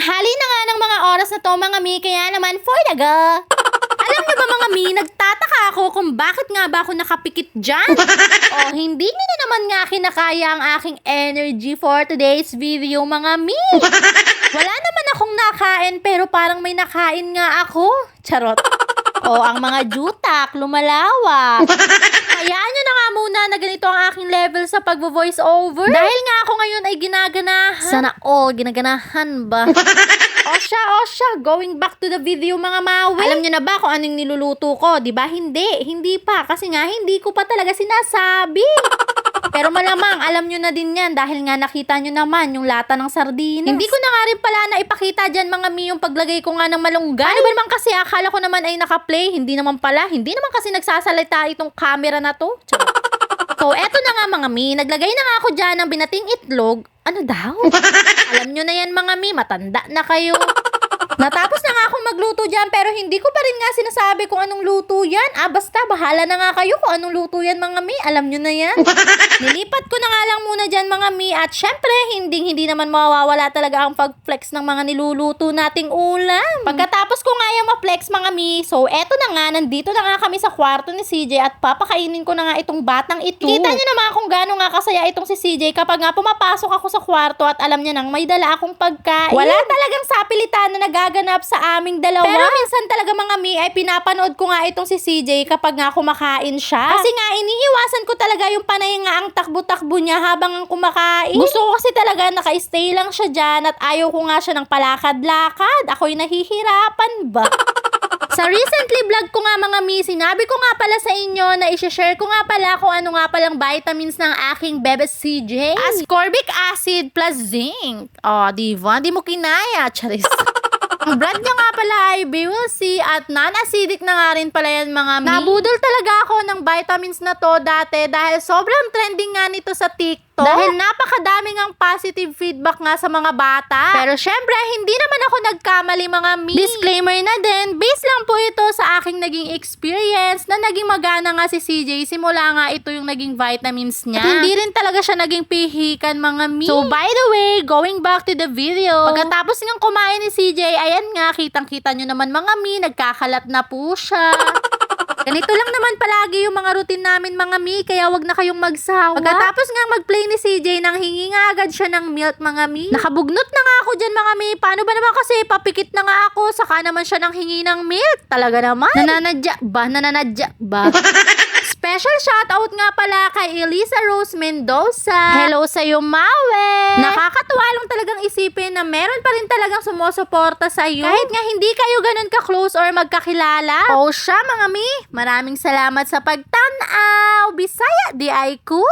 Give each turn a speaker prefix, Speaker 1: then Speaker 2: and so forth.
Speaker 1: Tanghali na nga ng mga oras na to mga mi, kaya naman for the go. Alam niyo ba mga mi, nagtataka ako kung bakit nga ba ako nakapikit dyan? O hindi niyo na naman nga kinakaya ang aking energy for today's video mga mi. Wala naman akong nakain pero parang may nakain nga ako. Charot. O ang mga jutak, lumalawak. Hayaan nyo na nga muna na ganito ang aking level sa pag-voice over. Dahil nga ako ngayon ay ginaganahan. Sana all, ginaganahan ba? Osya, going back to the video mga mawi. Alam nyo na ba kung anong niluluto ko? Diba? Hindi pa. Kasi nga, hindi ko pa talaga sinasabi. Pero malamang, alam nyo na din yan dahil nga nakita nyo naman yung lata ng sardinas. Hindi ko na nga rin pala na ipakita dyan mga mi yung paglagay ko nga ng malunggay. Ano ba naman kasi akala ko naman ay nakaplay. Hindi naman pala. Hindi naman kasi nagsasalita itong camera na to. So, eto na nga mga mi. Naglagay na nga ako dyan ng binating itlog. Ano daw? Alam nyo na yan mga mi. Matanda na kayo. Natapos na nga akong magluto dyan pero hindi ko pa rin nga sinasabi kung anong luto yan. Basta bahala na nga kayo kung anong luto yan mga mi. Alam nyo na yan. Nilipat ko na nga lang muna dyan mga mi. At syempre, hindi naman mawawala talaga ang pag-flex ng mga niluluto nating ulam. Pagkatapos ko nga yung ma-flex mga mi, so eto na nga, nandito na nga kami sa kwarto ni CJ at papakainin ko na nga itong batang ito. Kita nyo naman kung gaano nga kasaya itong si CJ kapag nga pumapasok ako sa kwarto at alam niya nang may dala akong pagkain. Wala talagang sapilitan na nagaganap sa aming dalawa. Pero minsan talaga mga mi ay pinapanood ko nga itong si CJ kapag nga kumakain siya. Kasi nga iniiwasan ko talaga yung panay nga ang takbo-takbo niya habang ang kumakain. Gusto ko kasi talaga naka-stay lang siya dyan at ayaw ko nga siya ng palakad-lakad. Ako'y nahihirapan ba? Sa recently vlog ko nga mga mi, sinabi ko nga pala sa inyo na i-share ko nga pala kung ano nga palang vitamins ng aking bebe CJ. Ascorbic acid plus zinc. Diba? Di mo kinaya. Charis. Ang brand niya nga pala ay BWC at non-acidic na nga rin pala yan mga mi. Nabudol talaga ako ng vitamins na to dati dahil sobrang trending nga nito sa TikTok. Dahil napakadaming ang positive feedback nga sa mga bata. Pero syempre, hindi naman ako nagkamali mga mi. Disclaimer na din, based lang po ito sa aking naging experience na naging magana nga si CJ. Simula nga ito yung naging vitamins niya. At hindi rin talaga siya naging pihikan mga mi. So by the way, going back to the video, pagkatapos nga kumain ni CJ, ayan nga, kitang-kita nyo naman mga mi, nagkakalat na po siya. Ganito lang naman palagi yung mga routine namin mga mi, kaya wag na kayong magsawa. Pagkatapos nga mag-play ni CJ, nang hingi nga agad siya ng milk mga mi. Nakabugnot na nga ako dyan mga mi. Paano ba naman kasi papikit na nga ako, saka naman siya nang hingi ng milk. Talaga naman. Nananadya ba? Special shoutout nga pala kay Elisa Rose Mendoza. Hello sa'yo, Mawe! Nakakatuwa lang talagang isipin na meron pa rin talagang sumusuporta sa'yo. Kahit nga hindi kayo ganun ka-close or magkakilala. O siya mga mi, maraming salamat sa pagtanaw. Bisaya di ay ko.